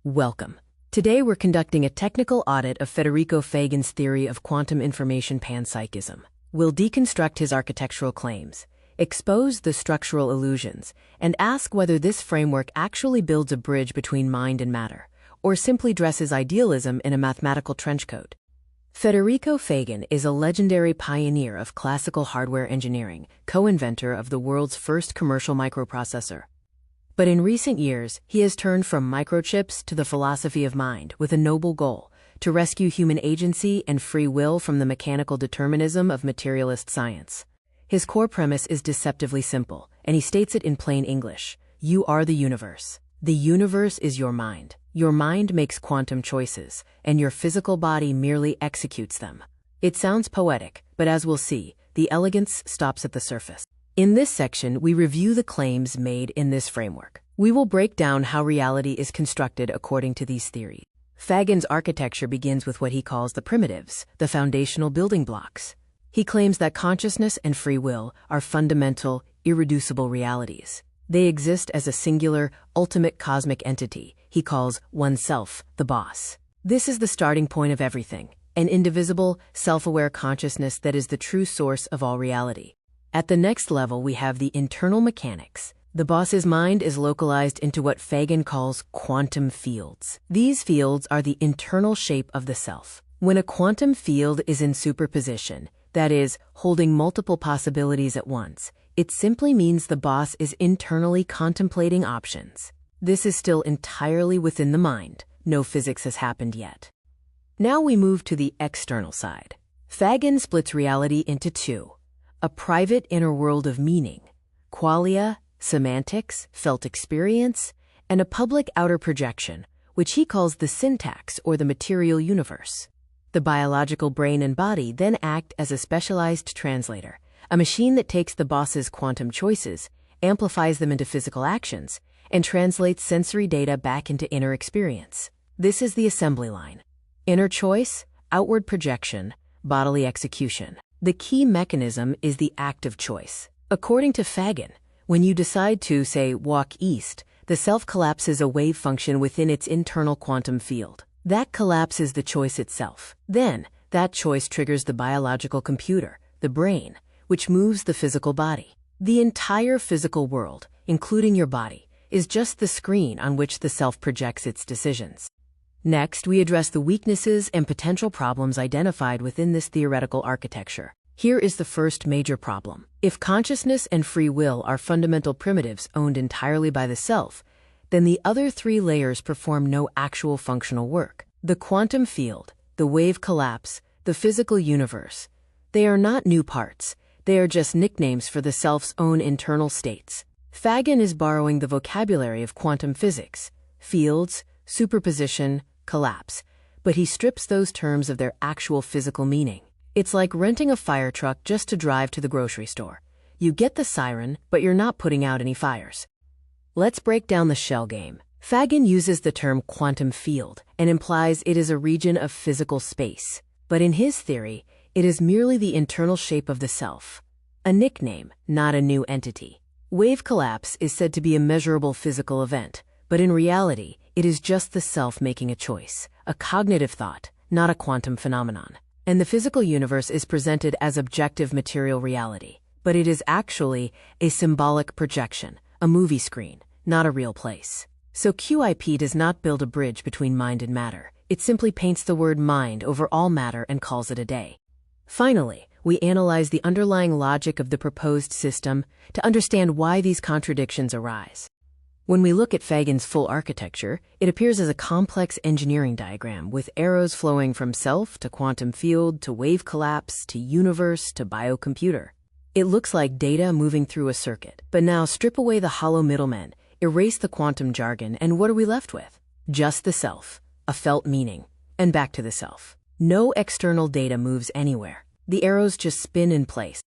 Welcome. Today we're conducting a technical audit of Federico Faggin's theory of quantum information panpsychism. We'll deconstruct his architectural claims, expose the structural illusions, and ask whether this framework actually builds a bridge between mind and matter, or simply dresses idealism in a mathematical trenchcoat. Federico Faggin is a legendary pioneer of classical hardware engineering, co-inventor of the world's first commercial microprocessor. But in recent years, he has turned from microchips to the philosophy of mind with a noble goal: to rescue human agency and free will from the mechanical determinism of materialist science. His core premise is deceptively simple, and he states it in plain English. You are the universe. The universe is your mind. Your mind makes quantum choices, and your physical body merely executes them. It sounds poetic, but as we'll see, the elegance stops at the surface. In this section, we review the claims made in this framework. We will break down how reality is constructed according to these theories. Faggin's architecture begins with what he calls the primitives, the foundational building blocks. He claims that consciousness and free will are fundamental, irreducible realities. They exist as a singular, ultimate cosmic entity he calls oneself, the boss. This is the starting point of everything, an indivisible, self-aware consciousness that is the true source of all reality. At the next level, we have the internal mechanics. The boss's mind is localized into what Faggin calls quantum fields. These fields are the internal shape of the self. When a quantum field is in superposition, that is, holding multiple possibilities at once, it simply means the boss is internally contemplating options. This is still entirely within the mind. No physics has happened yet. Now we move to the external side. Faggin splits reality into two: a private inner world of meaning, qualia, semantics, felt experience, and a public outer projection, which he calls the syntax or the material universe. The biological brain and body then act as a specialized translator, a machine that takes the boss's quantum choices, amplifies them into physical actions, and translates sensory data back into inner experience. This is the assembly line. Inner choice, outward projection, bodily execution. The key mechanism is the act of choice. According to Faggin, when you decide to, say, walk east, the self collapses a wave function within its internal quantum field. That collapse is the choice itself. Then, that choice triggers the biological computer, the brain, which moves the physical body. The entire physical world, including your body, is just the screen on which the self projects its decisions. Next, we address the weaknesses and potential problems identified within this theoretical architecture. Here is the first major problem. If consciousness and free will are fundamental primitives owned entirely by the self, then the other three layers perform no actual functional work. The quantum field, the wave collapse, the physical universe, they are not new parts. They are just nicknames for the self's own internal states. Faggin is borrowing the vocabulary of quantum physics: fields, superposition, collapse, but he strips those terms of their actual physical meaning. It's like renting a fire truck just to drive to the grocery store. You get the siren, but you're not putting out any fires. Let's break down the shell game. Faggin uses the term quantum field and implies it is a region of physical space. But in his theory, it is merely the internal shape of the self. A nickname, not a new entity. Wave collapse is said to be a measurable physical event, but in reality, it is just the self making a choice, a cognitive thought, not a quantum phenomenon. And the physical universe is presented as objective material reality, but it is actually a symbolic projection, a movie screen, not a real place. So QIP does not build a bridge between mind and matter. It simply paints the word mind over all matter and calls it a day. Finally, we analyze the underlying logic of the proposed system to understand why these contradictions arise. When we look at Faggin's full architecture, it appears as a complex engineering diagram with arrows flowing from self to quantum field to wave collapse to universe to biocomputer. It looks like data moving through a circuit. But now strip away the hollow middlemen, erase the quantum jargon, and what are we left with? Just the self, a felt meaning, and back to the self. No external data moves anywhere. The arrows just spin in place.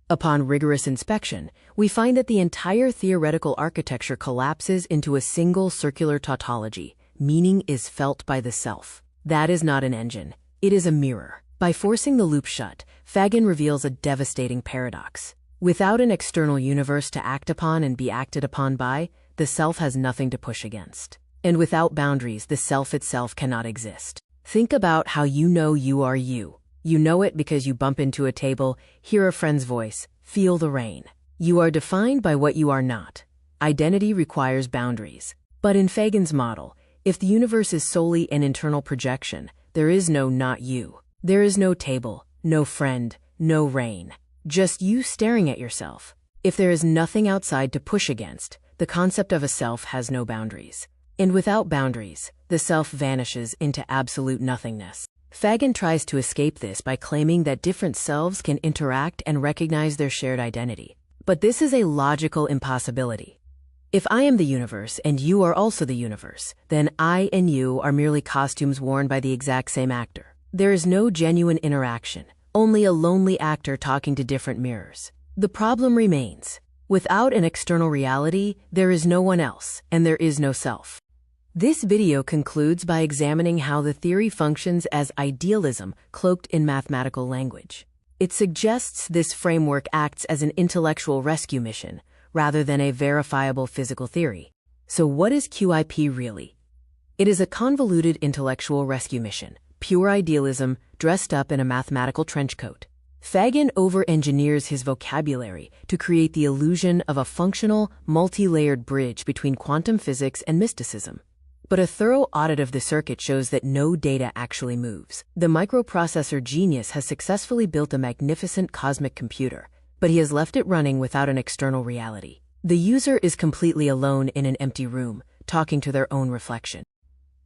Upon rigorous inspection, we find that the entire theoretical architecture collapses into a single circular tautology. Meaning is felt by the self. That is not an engine. It is a mirror. By forcing the loop shut, Faggin reveals a devastating paradox. Without an external universe to act upon and be acted upon by, the self has nothing to push against. And without boundaries, the self itself cannot exist. Think about how you know you are you. You know it because you bump into a table, hear a friend's voice, feel the rain. You are defined by what you are not. Identity requires boundaries. But in Faggin's model, if the universe is solely an internal projection, there is no not you. There is no table, no friend, no rain. Just you staring at yourself. If there is nothing outside to push against, the concept of a self has no boundaries. And without boundaries, the self vanishes into absolute nothingness. Faggin tries to escape this by claiming that different selves can interact and recognize their shared identity. But this is a logical impossibility. If I am the universe and you are also the universe, then I and you are merely costumes worn by the exact same actor. There is no genuine interaction, only a lonely actor talking to different mirrors. The problem remains. Without an external reality, there is no one else, and there is no self. This video concludes by examining how the theory functions as idealism cloaked in mathematical language. It suggests this framework acts as an intellectual rescue mission, rather than a verifiable physical theory. So what is QIP really? It is a convoluted intellectual rescue mission, pure idealism dressed up in a mathematical trench coat. Faggin over-engineers his vocabulary to create the illusion of a functional, multi-layered bridge between quantum physics and mysticism. But a thorough audit of the circuit shows that no data actually moves. The microprocessor genius has successfully built a magnificent cosmic computer, but he has left it running without an external reality. The user is completely alone in an empty room, talking to their own reflection.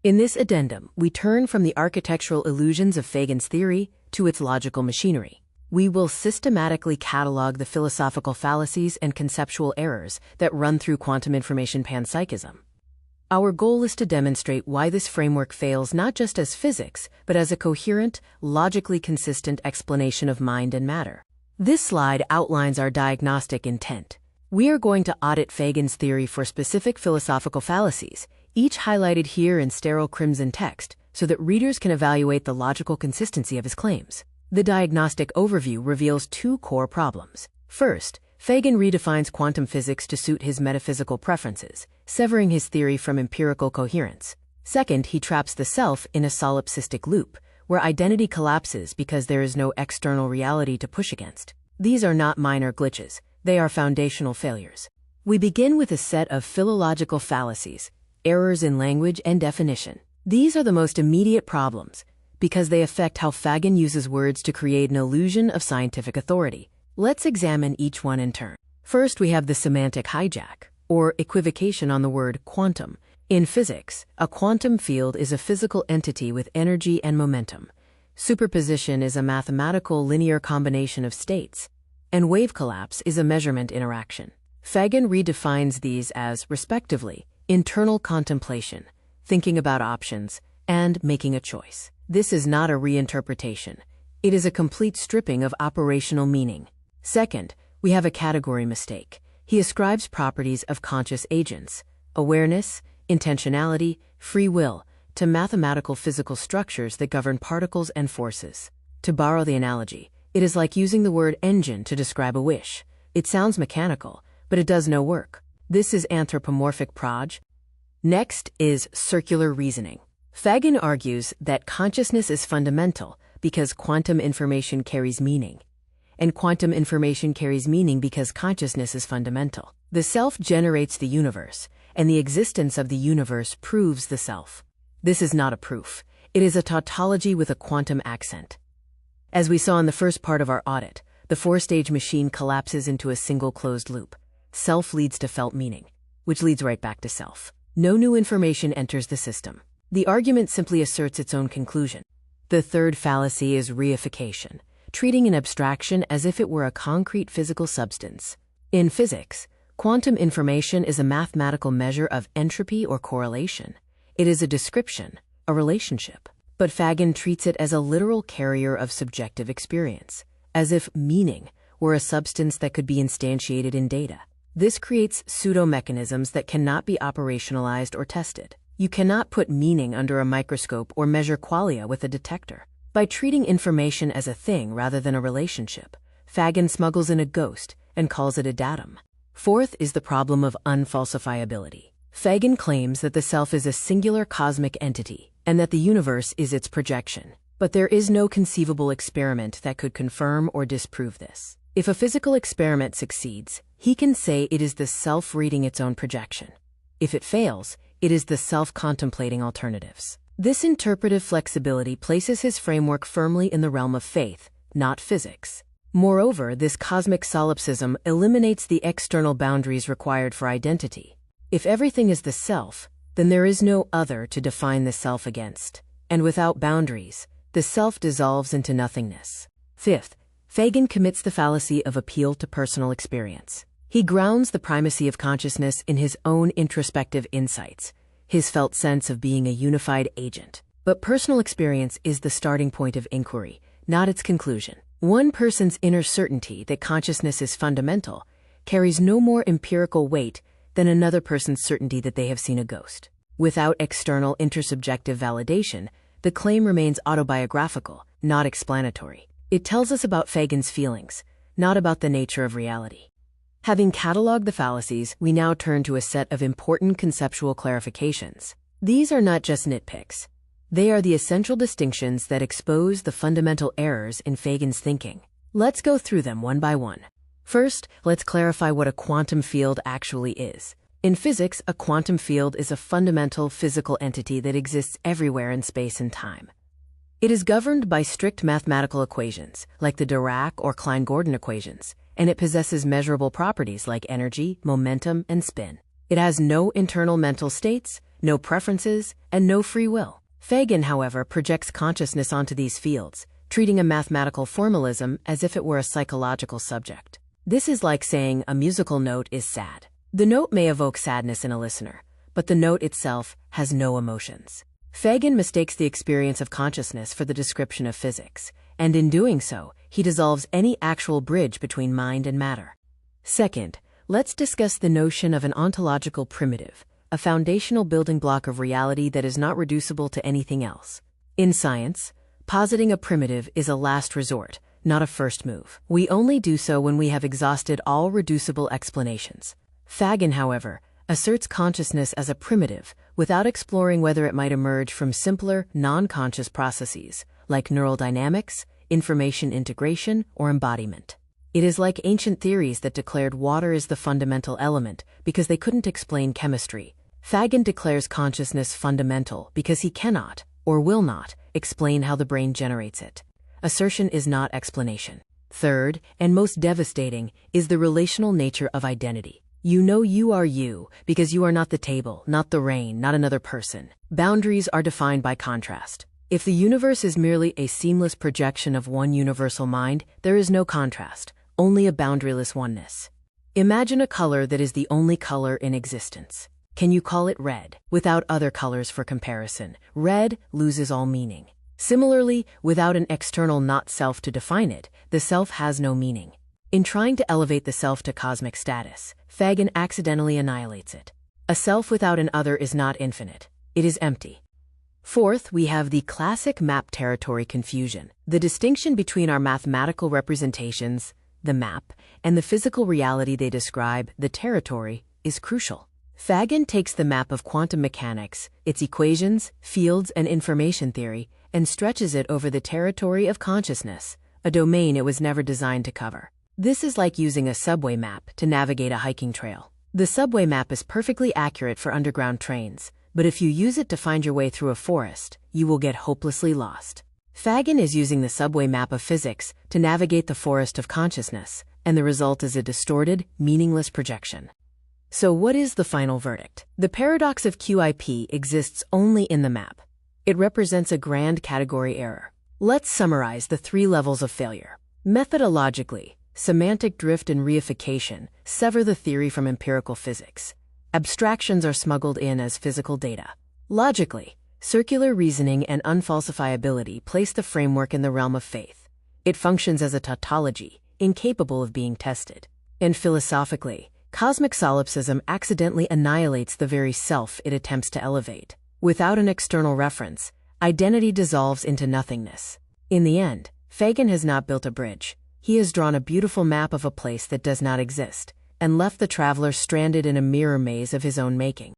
In this addendum, we turn from the architectural illusions of Faggin's theory to its logical machinery. We will systematically catalog the philosophical fallacies and conceptual errors that run through quantum information panpsychism. Our goal is to demonstrate why this framework fails not just as physics, but as a coherent, logically consistent explanation of mind and matter. This slide outlines our diagnostic intent. We are going to audit Faggin's theory for specific philosophical fallacies, each highlighted here in sterile crimson text, so that readers can evaluate the logical consistency of his claims. The diagnostic overview reveals two core problems. First, Faggin redefines quantum physics to suit his metaphysical preferences, severing his theory from empirical coherence. Second, he traps the self in a solipsistic loop, where identity collapses because there is no external reality to push against. These are not minor glitches, they are foundational failures. We begin with a set of philological fallacies, errors in language and definition. These are the most immediate problems, because they affect how Faggin uses words to create an illusion of scientific authority. Let's examine each one in turn. First, we have the semantic hijack, or equivocation on the word quantum. In physics, a quantum field is a physical entity with energy and momentum. Superposition is a mathematical linear combination of states, and wave collapse is a measurement interaction. Faggin redefines these as, respectively, internal contemplation, thinking about options, and making a choice. This is not a reinterpretation. It is a complete stripping of operational meaning. Second, we have a category mistake. He ascribes properties of conscious agents, awareness, intentionality, free will, to mathematical physical structures that govern particles and forces. To borrow the analogy, it is like using the word engine to describe a wish. It sounds mechanical, but it does no work. This is anthropomorphic proj. Next is circular reasoning. Faggin argues that consciousness is fundamental because quantum information carries meaning, and quantum information carries meaning because consciousness is fundamental. The self generates the universe, and the existence of the universe proves the self. This is not a proof. It is a tautology with a quantum accent. As we saw in the first part of our audit, the four-stage machine collapses into a single closed loop. Self leads to felt meaning, which leads right back to self. No new information enters the system. The argument simply asserts its own conclusion. The third fallacy is reification, treating an abstraction as if it were a concrete physical substance. In physics, quantum information is a mathematical measure of entropy or correlation. It is a description, a relationship. But Faggin treats it as a literal carrier of subjective experience, as if meaning were a substance that could be instantiated in data. This creates pseudo-mechanisms that cannot be operationalized or tested. You cannot put meaning under a microscope or measure qualia with a detector. By treating information as a thing rather than a relationship, Faggin smuggles in a ghost and calls it a datum. Fourth is the problem of unfalsifiability. Faggin claims that the self is a singular cosmic entity, and that the universe is its projection. But there is no conceivable experiment that could confirm or disprove this. If a physical experiment succeeds, he can say it is the self reading its own projection. If it fails, it is the self contemplating alternatives. This interpretive flexibility places his framework firmly in the realm of faith, not physics. Moreover, this cosmic solipsism eliminates the external boundaries required for identity. If everything is the self, then there is no other to define the self against. And without boundaries, the self dissolves into nothingness. Fifth, Faggin commits the fallacy of appeal to personal experience. He grounds the primacy of consciousness in his own introspective insights, his felt sense of being a unified agent. But personal experience is the starting point of inquiry, not its conclusion. One person's inner certainty that consciousness is fundamental carries no more empirical weight than another person's certainty that they have seen a ghost. Without external intersubjective validation, the claim remains autobiographical, not explanatory. It tells us about Faggin's feelings, not about the nature of reality. Having cataloged the fallacies, we now turn to a set of important conceptual clarifications. These are not just nitpicks. They are the essential distinctions that expose the fundamental errors in Faggin's thinking. Let's go through them one by one. First, let's clarify what a quantum field actually is. In physics, a quantum field is a fundamental physical entity that exists everywhere in space and time. It is governed by strict mathematical equations, like the Dirac or Klein-Gordon equations, and it possesses measurable properties like energy, momentum, and spin. It has no internal mental states, no preferences, and no free will. Faggin, however, projects consciousness onto these fields, treating a mathematical formalism as if it were a psychological subject. This is like saying a musical note is sad. The note may evoke sadness in a listener, but the note itself has no emotions. Faggin mistakes the experience of consciousness for the description of physics, and in doing so, he dissolves any actual bridge between mind and matter. Second, let's discuss the notion of an ontological primitive, a foundational building block of reality that is not reducible to anything else. In science, positing a primitive is a last resort, not a first move. We only do so when we have exhausted all reducible explanations. Faggin, however, asserts consciousness as a primitive without exploring whether it might emerge from simpler, non-conscious processes like neural dynamics, information integration, or embodiment. It is like ancient theories that declared water is the fundamental element because they couldn't explain chemistry. Faggin declares consciousness fundamental because he cannot, or will not, explain how the brain generates it. Assertion is not explanation. Third, and most devastating, is the relational nature of identity. You know you are you because you are not the table, not the rain, not another person. Boundaries are defined by contrast. If the universe is merely a seamless projection of one universal mind, there is no contrast, only a boundaryless oneness. Imagine a color that is the only color in existence. Can you call it red? Without other colors for comparison, red loses all meaning. Similarly, without an external not-self to define it, the self has no meaning. In trying to elevate the self to cosmic status, Faggin accidentally annihilates it. A self without an other is not infinite. It is empty. Fourth, we have the classic map territory confusion. The distinction between our mathematical representations, the map, and the physical reality they describe, the territory, is crucial. Faggin takes the map of quantum mechanics, its equations, fields, and information theory, and stretches it over the territory of consciousness, a domain it was never designed to cover. This is like using a subway map to navigate a hiking trail. The subway map is perfectly accurate for underground trains, but if you use it to find your way through a forest, you will get hopelessly lost. Faggin is using the subway map of physics to navigate the forest of consciousness, and the result is a distorted, meaningless projection. So what is the final verdict? The paradox of QIP exists only in the map. It represents a grand category error. Let's summarize the 3 levels of failure. Methodologically, semantic drift and reification sever the theory from empirical physics. Abstractions are smuggled in as physical data. Logically, circular reasoning and unfalsifiability place the framework in the realm of faith. It functions as a tautology, incapable of being tested. And philosophically, cosmic solipsism accidentally annihilates the very self it attempts to elevate. Without an external reference, identity dissolves into nothingness. In the end, Faggin has not built a bridge. He has drawn a beautiful map of a place that does not exist, and left the traveler stranded in a mirror maze of his own making.